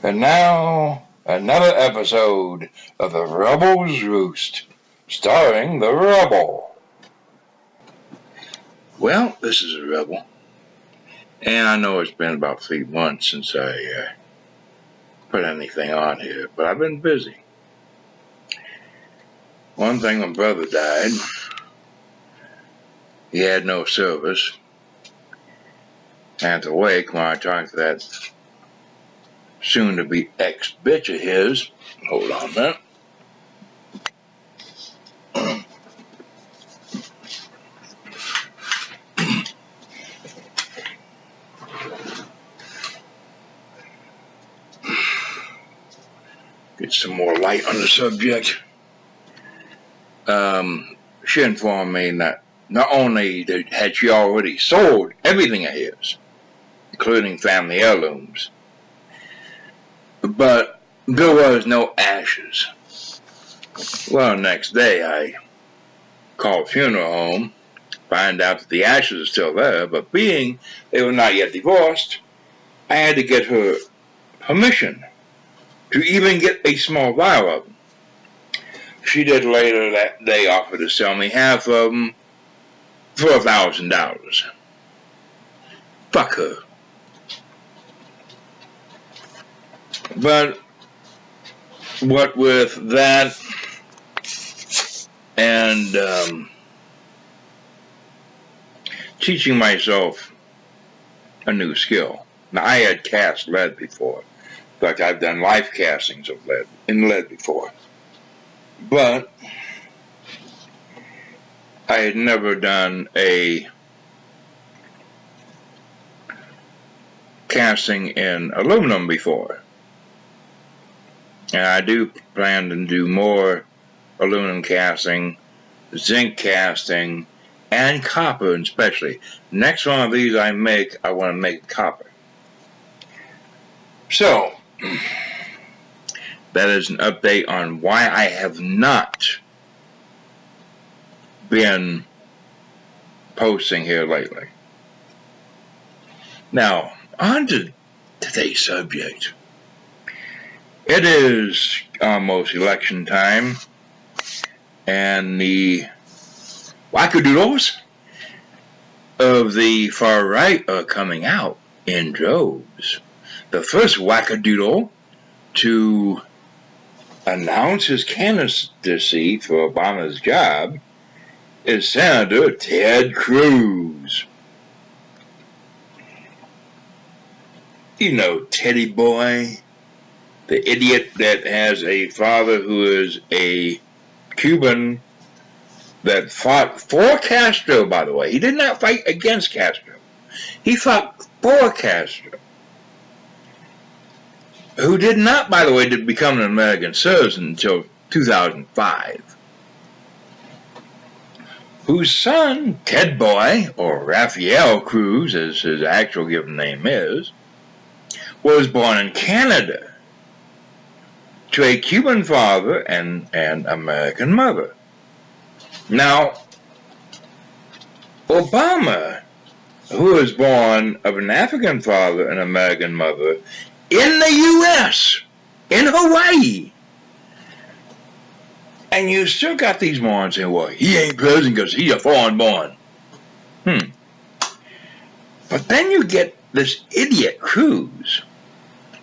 And now, another episode of the Rebels Roost, starring the Rebel. Well, this is a Rebel, and I know it's been about 3 months since I put anything on here, but I've been busy. One thing, my brother died. He had no service. I had to wake when I talked to that soon-to-be ex-bitch of his. Hold on a minute. Get some more light on the subject. She informed me that not only had she already sold everything of his, including family heirlooms, but there was no ashes. Well, next day I called funeral home, find out that the ashes are still there, but being they were not yet divorced, I had to get her permission to even get a small vial of them. She did later that day offer to sell me half of them for $1,000. Fuck her. But what with that and teaching myself a new skill. Now, I had cast lead before. In fact, I've done life castings of lead before. But I had never done a casting in aluminum before. And I do plan to do more aluminum casting, zinc casting, and copper especially. Next one of these I make, I want to make copper. So, that is an update on why I have not been posting here lately. Now, on to today's subject. It is almost election time, and the wackadoodles of the far right are coming out in droves. The first wackadoodle to announce his candidacy for Obama's job is Senator Ted Cruz. You know, Teddy Boy, the idiot that has a father who is a Cuban that fought for Castro, by the way. He did not fight against Castro. He fought for Castro. Who did not, by the way, become an American citizen until 2005. Whose son, Ted Boy, or Rafael Cruz, as his actual given name is, was born in Canada to a Cuban father and an American mother. Now, Obama, who was born of an African father and American mother, in the U.S., in Hawaii. And you still got these morons saying, well, he ain't president because he's a foreign born. But then you get this idiot Cruz.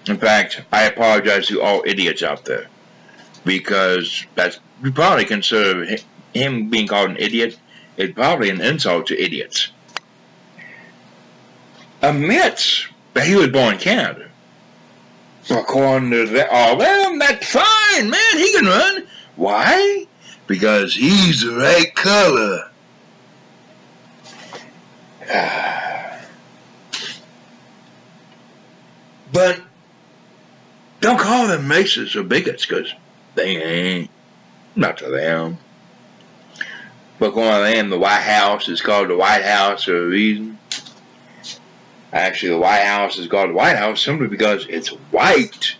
In fact, I apologize to all idiots out there, because you probably consider him being called an idiot is probably an insult to idiots. Admits that he was born in Canada. According to all them, that's fine, man, he can run. Why? Because he's the right color. But don't call them racists or bigots, because they ain't. Not to them. But going to them, the White House is called the White House for a reason. Actually, the White House is called the White House simply because it's white.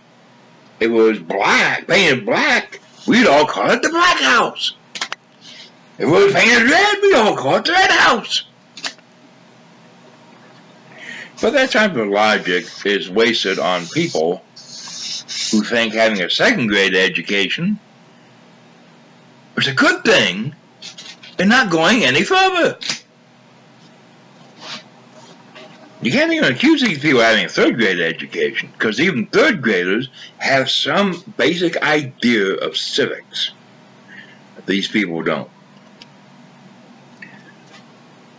If it was black, painted black, we'd all call it the Black House. If it was painted red, we'd all call it the Red House. But that type of logic is wasted on people who think having a second grade education is a good thing and not going any further. You can't even accuse these people of having a third grade education, because even third graders have some basic idea of civics. These people don't.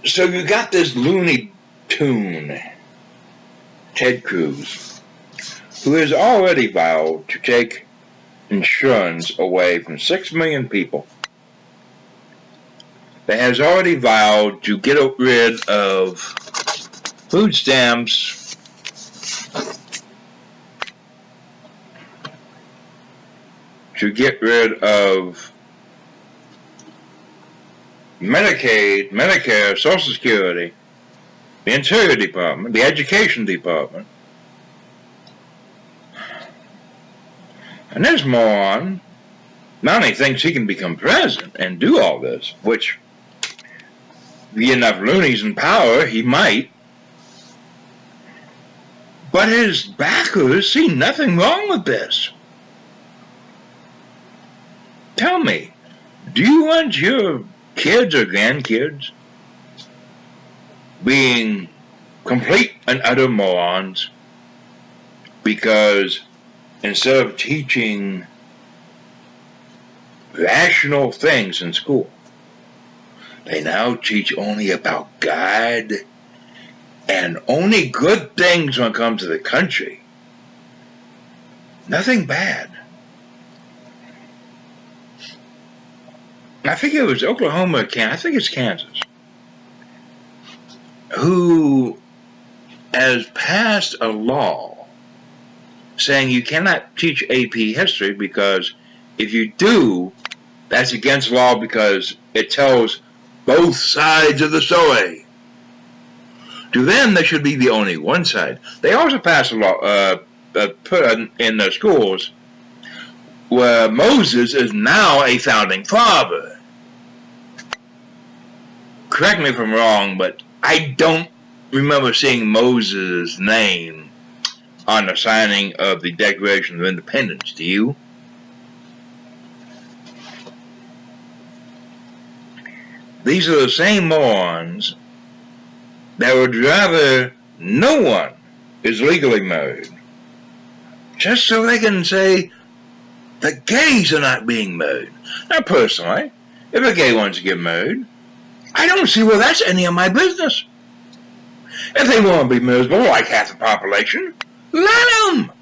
So you got this Looney Tune, Ted Cruz, who has already vowed to take insurance away from 6 million people, that has already vowed to get rid of food stamps, to get rid of Medicaid, Medicare, Social Security, the Interior Department, the Education Department. And this moron not only thinks he can become president and do all this, which, if you get enough loonies in power, he might, but his backers see nothing wrong with this. Tell me, do you want your kids or grandkids being complete and utter morons because instead of teaching rational things in school, they now teach only about God and only good things when it comes to the country? Nothing bad. I think it was Oklahoma or Kansas, I think it's Kansas, who has passed a law saying you cannot teach AP history because if you do, that's against law because it tells both sides of the story. To them, there should be the only one side. They also passed a law, put in the schools, where Moses is now a founding father. Correct me if I'm wrong, but I don't remember seeing Moses' name on the signing of the Declaration of Independence. Do you? These are the same morons that would rather no one is legally married, just so they can say the gays are not being married. Now, personally, if a gay wants to get married, I don't see where that's any of my business. If they want to be miserable like half the population, let them.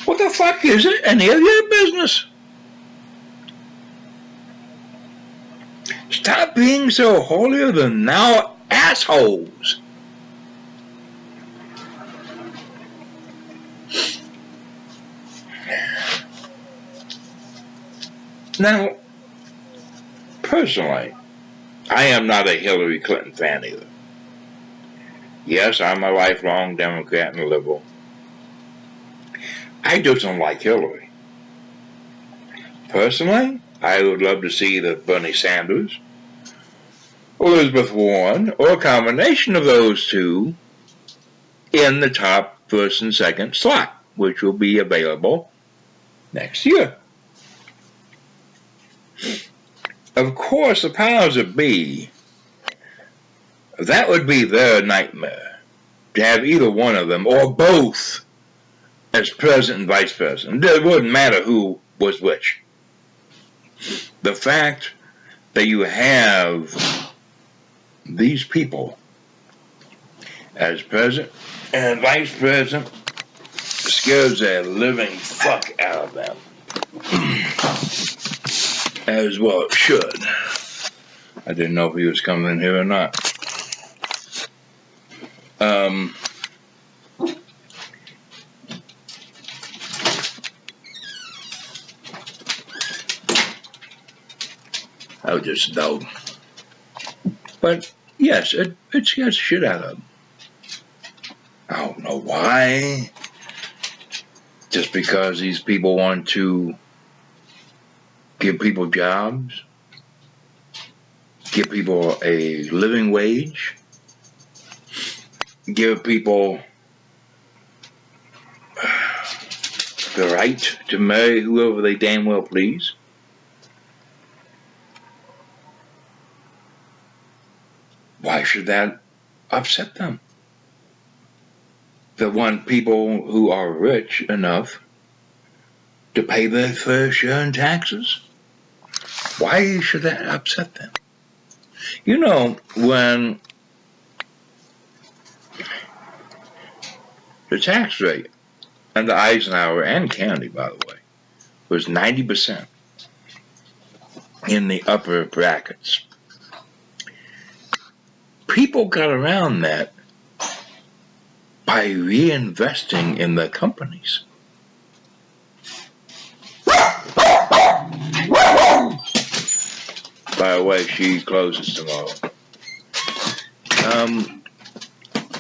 What the fuck is it any of your business? Stop being so holier than thou assholes. Now, personally, I am not a Hillary Clinton fan either. Yes, I'm a lifelong Democrat and liberal. I just don't like Hillary. Personally, I would love to see that Bernie Sanders, Elizabeth Warren, or a combination of those two in the top first and second slot, which will be available next year. Of course, the powers that be, that would be their nightmare, to have either one of them or both as president and vice president. It wouldn't matter who was which. The fact that you have these people as president and vice president scares the living fuck out of them. As well it should. I didn't know if he was coming in here or not. I was just dog. But yes, it scares the shit out of them. I don't know why. Just because these people want to give people jobs, give people a living wage, give people the right to marry whoever they damn well please? Why should that upset them? They want people who are rich enough to pay their fair share in taxes. Why should that upset them? You know, when the tax rate under Eisenhower and Kennedy, by the way, was 90% in the upper brackets, people got around that by reinvesting in their companies. By the way, she closes tomorrow.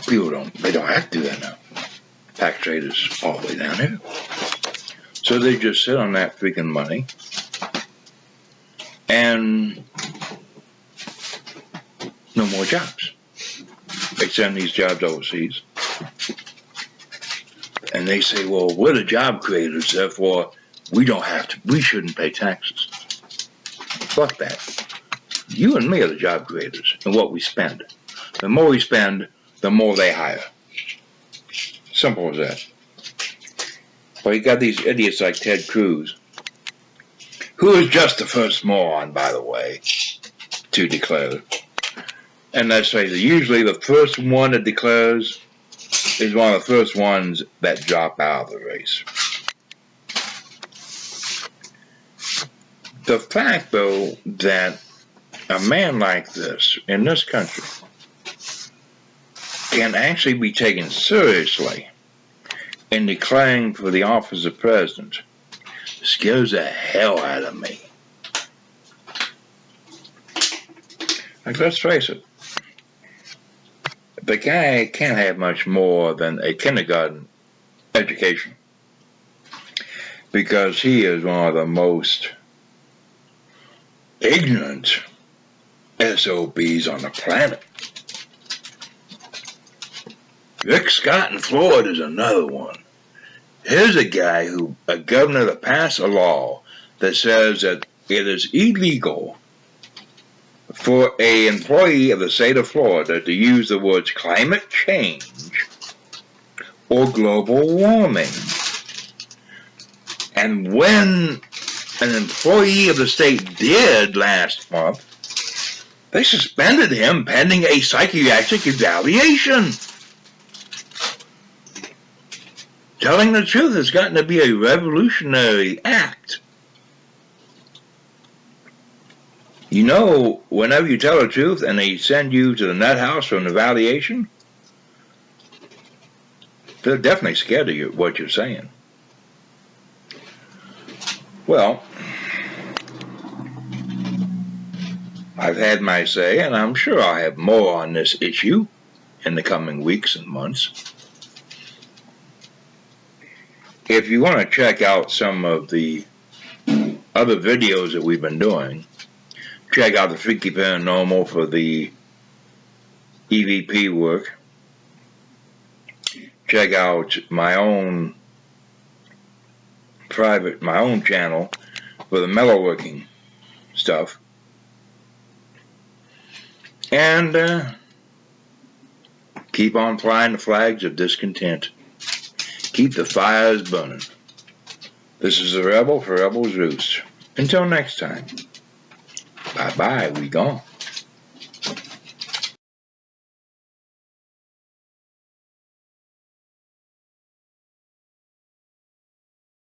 People they don't have to do that now. Tax rate is all the way down here. So they just sit on that freaking money and no more jobs. They send these jobs overseas. And they say, well, we're the job creators, therefore we shouldn't pay taxes. Fuck that. You and me are the job creators and what we spend. The more we spend, the more they hire. Simple as that. Well, you got these idiots like Ted Cruz, who is just the first moron, by the way, to declare. And let's face it, usually the first one that declares is one of the first ones that drop out of the race. The fact, though, that a man like this in this country can actually be taken seriously in declaring for the office of president scares the hell out of me. Like, let's face it, the guy can't have much more than a kindergarten education because he is one of the most ignorant SOBs on the planet. Rick Scott in Florida is another one. Here's a governor that passed a law that says that it is illegal for an employee of the state of Florida to use the words climate change or global warming. And when an employee of the state did last month, they suspended him pending a psychiatric evaluation. Telling the truth has gotten to be a revolutionary act. You know, whenever you tell the truth and they send you to the nut house for an evaluation, they're definitely scared of you, what you're saying. Well, I've had my say, and I'm sure I'll have more on this issue in the coming weeks and months. If you want to check out some of the other videos that we've been doing, check out the Freaky Paranormal for the EVP work. Check out my own channel for the metalworking stuff. And keep on flying the flags of discontent. Keep the fires burning. This is the Rebel for Rebel's Roost. Until next time. Bye-bye, we gone.